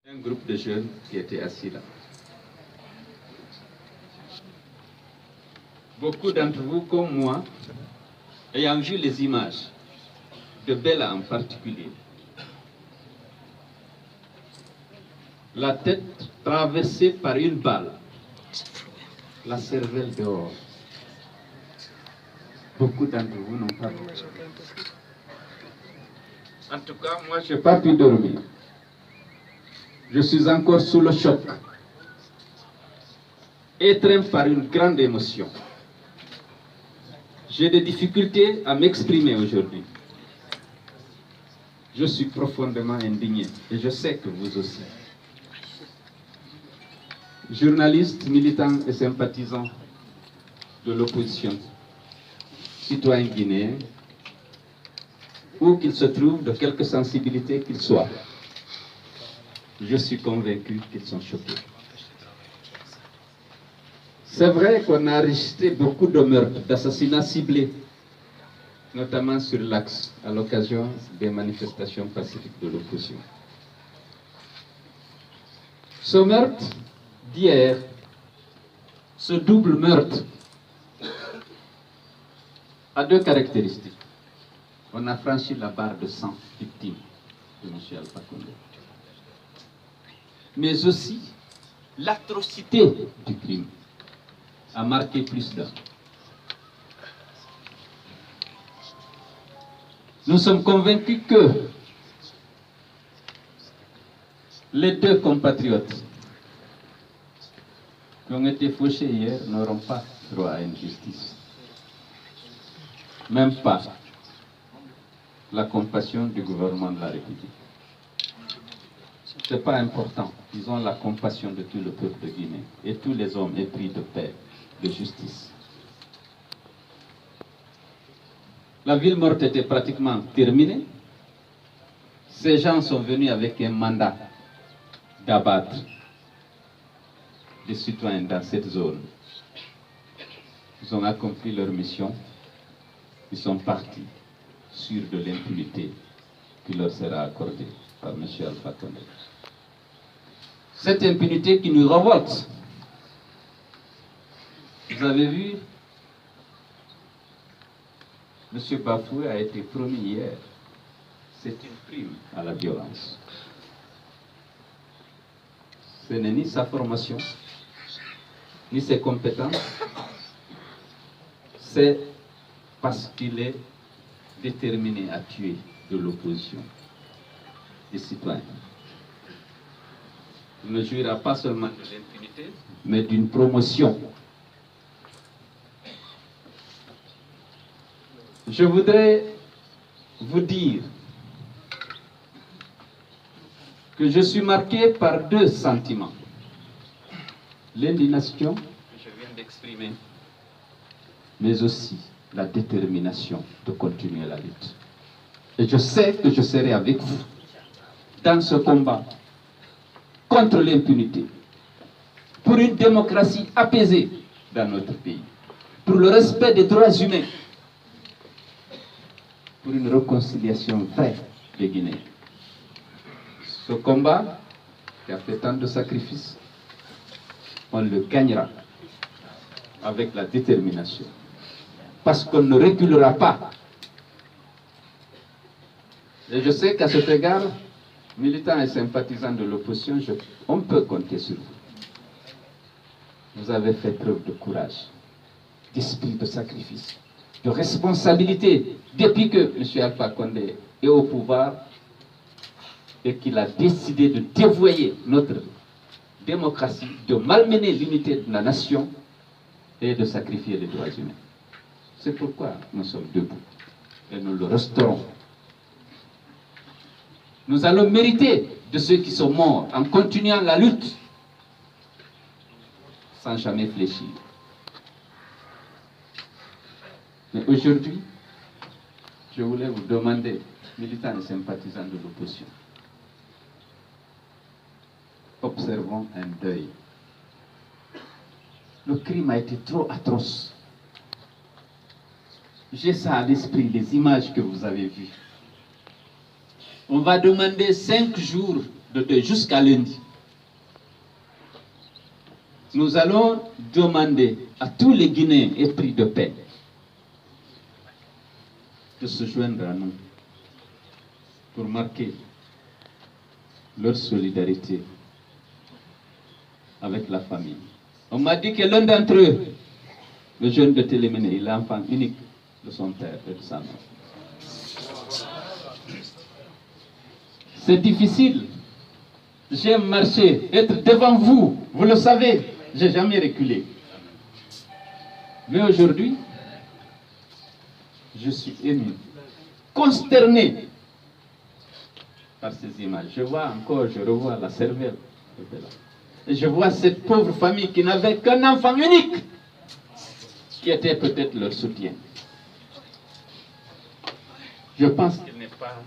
Un groupe de jeunes qui étaient assis là. Beaucoup d'entre vous, comme moi, ayant vu les images de Bella en particulier, la tête traversée par une balle, la cervelle dehors. Beaucoup d'entre vous n'ont pas pu. En tout cas, moi, je n'ai pas pu dormir. Je suis encore sous le choc, étreint par une grande émotion. J'ai des difficultés à m'exprimer aujourd'hui. Je suis profondément indigné et je sais que vous aussi. Journalistes, militants et sympathisants de l'opposition, citoyens guinéens, où qu'ils se trouvent, de quelque sensibilité qu'ils soient, je suis convaincu qu'ils sont choqués. C'est vrai qu'on a enregistré beaucoup de meurtres, d'assassinats ciblés, notamment sur l'axe, à l'occasion des manifestations pacifiques de l'opposition. Ce meurtre d'hier, ce double meurtre, a deux caractéristiques. On a franchi la barre de 100 victimes de M. Alpha Condé. Mais aussi, l'atrocité du crime a marqué plus d'un. Nous sommes convaincus que les deux compatriotes qui ont été fauchés hier n'auront pas droit à une justice. Même pas la compassion du gouvernement de la République. Ce n'est pas important. Ils ont la compassion de tout le peuple de Guinée et tous les hommes épris de paix, de justice. La ville morte était pratiquement terminée. Ces gens sont venus avec un mandat d'abattre des citoyens dans cette zone. Ils ont accompli leur mission. Ils sont partis sûrs de l'impunité qui leur sera accordée par M. Alpha Condé. Cette impunité qui nous révolte. Vous avez vu, M. Bafoué a été promis hier. C'est une prime à la violence. Ce n'est ni sa formation, ni ses compétences. C'est parce qu'il est déterminé à tuer de l'opposition, des citoyens. Il ne jouira pas seulement de l'impunité, mais d'une promotion. Je voudrais vous dire que je suis marqué par deux sentiments. L'indignation que je viens d'exprimer, mais aussi la détermination de continuer la lutte. Et je sais que je serai avec vous dans ce combat contre l'impunité, pour une démocratie apaisée dans notre pays, pour le respect des droits humains, pour une réconciliation vraie des Guinéens. Ce combat qui a fait tant de sacrifices, on le gagnera avec la détermination. Parce qu'on ne reculera pas. Et je sais qu'à cet égard, militants et sympathisants de l'opposition, on peut compter sur vous. Vous avez fait preuve de courage, d'esprit de sacrifice, de responsabilité, depuis que M. Alpha Condé est au pouvoir et qu'il a décidé de dévoyer notre démocratie, de malmener l'unité de la nation et de sacrifier les droits humains. C'est pourquoi nous sommes debout et nous le resterons. Nous allons mériter de ceux qui sont morts en continuant la lutte sans jamais fléchir. Mais aujourd'hui, je voulais vous demander, militants et sympathisants de l'opposition, observons un deuil. Le crime a été trop atroce. J'ai ça à l'esprit, les images que vous avez vues. On va demander 5 jours de deuil jusqu'à lundi. Nous allons demander à tous les Guinéens épris de paix de se joindre à nous pour marquer leur solidarité avec la famille. On m'a dit que l'un d'entre eux, le jeune de Téléméné, il est l'enfant unique de son père et de sa mère. C'est difficile. J'ai marché, être devant vous, vous le savez, je n'ai jamais reculé. Mais aujourd'hui, je suis ému, consterné par ces images. Je vois encore, je revois la cervelle. Et je vois cette pauvre famille qui n'avait qu'un enfant unique, qui était peut-être leur soutien. Je pense qu'il n'est pas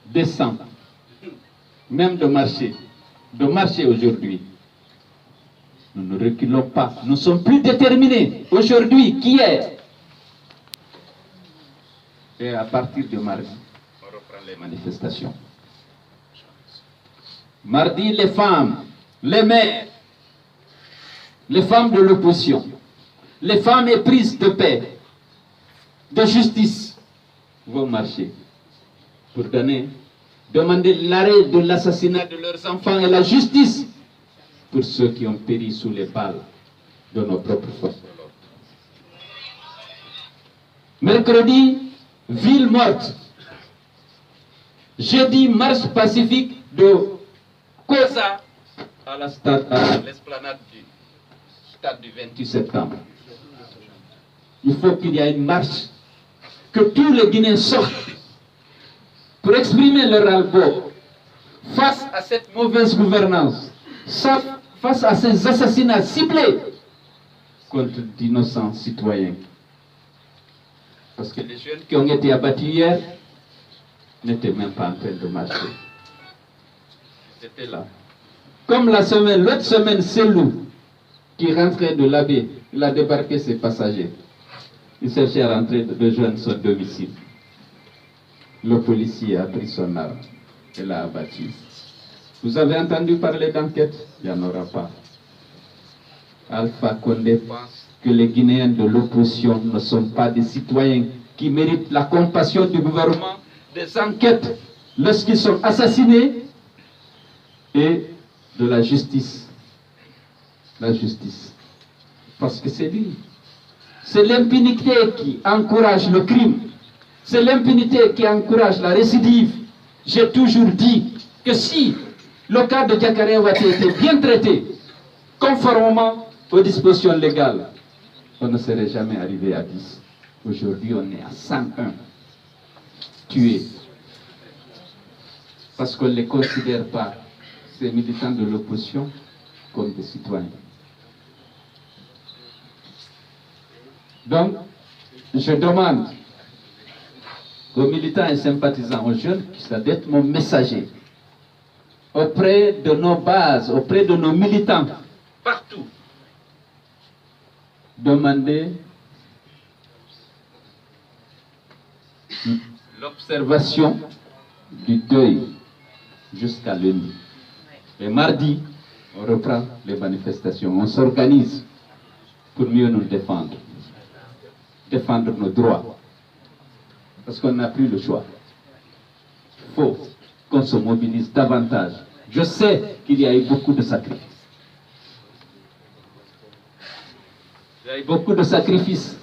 décent, même de marcher aujourd'hui. Nous ne reculons pas, nous sommes plus déterminés aujourd'hui qu'hier. Et à partir de mardi, on reprend les manifestations. Mardi, les femmes, les mères, les femmes de l'opposition, les femmes éprises de paix, de justice, vont marcher pour demander l'arrêt de l'assassinat de leurs enfants et la justice pour ceux qui ont péri sous les balles de nos propres forces. Mercredi, ville morte. Jeudi, marche pacifique de Kosa à l'esplanade du stade du 28 septembre. Il faut qu'il y ait une marche, que tous les Guinéens sortent pour exprimer leur ras-le-bol face à cette mauvaise gouvernance, face à ces assassinats ciblés contre d'innocents citoyens. Parce que les jeunes qui ont été abattus hier n'étaient même pas en train de marcher. Ils étaient là. Comme l'autre semaine, Selou, qui rentrait de l'abbé, il a débarqué ses passagers. Il cherchait à rentrer de rejoindre son domicile. Le policier a pris son arme et l'a abattu. Vous avez entendu parler d'enquête? Il n'y en aura pas. Alpha Condé pense que les Guinéens de l'opposition ne sont pas des citoyens qui méritent la compassion du gouvernement, des enquêtes lorsqu'ils sont assassinés et de la justice. La justice. Parce que c'est lui. C'est l'impunité qui encourage le crime. C'est l'impunité qui encourage la récidive. J'ai toujours dit que si le cas de Diakaré Ouattara était bien traité, conformément aux dispositions légales, on ne serait jamais arrivé à 10. Aujourd'hui, on est à 101 tués. Parce qu'on ne les considère pas, ces militants de l'opposition, comme des citoyens. Donc, je demande aux militants et sympathisants, aux jeunes, ça doit être mon messager, auprès de nos bases, auprès de nos militants, partout, demander l'observation du deuil jusqu'à lundi. Et mardi, on reprend les manifestations, on s'organise pour mieux nous défendre nos droits, parce qu'on n'a plus le choix. Il faut qu'on se mobilise davantage. Je sais qu'il y a eu beaucoup de sacrifices. Il y a eu beaucoup de sacrifices.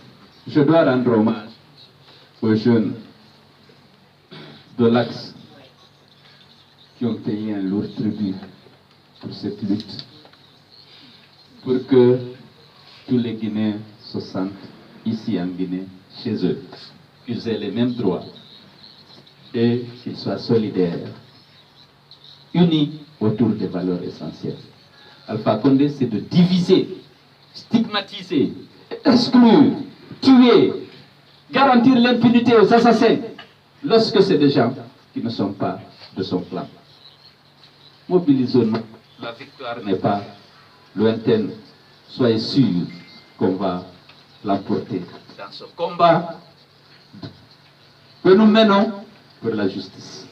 Je dois rendre hommage aux jeunes de l'Axe qui ont payé un lourd tribut pour cette lutte, pour que tous les Guinéens se sentent ici en Guinée, chez eux, qu'ils aient les mêmes droits et qu'ils soient solidaires, unis autour des valeurs essentielles. Alpha Condé, c'est de diviser, stigmatiser, exclure, tuer, garantir l'impunité aux assassins lorsque c'est des gens qui ne sont pas de son clan. Mobilisons-nous. La victoire n'est pas lointaine. Soyez sûrs qu'on va l'emporter dans ce combat que nous menons pour la justice,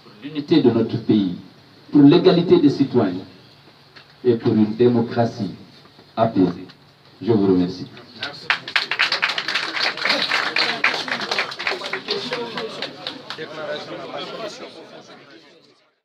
pour l'unité de notre pays, pour l'égalité des citoyens et pour une démocratie apaisée. Je vous remercie. Merci.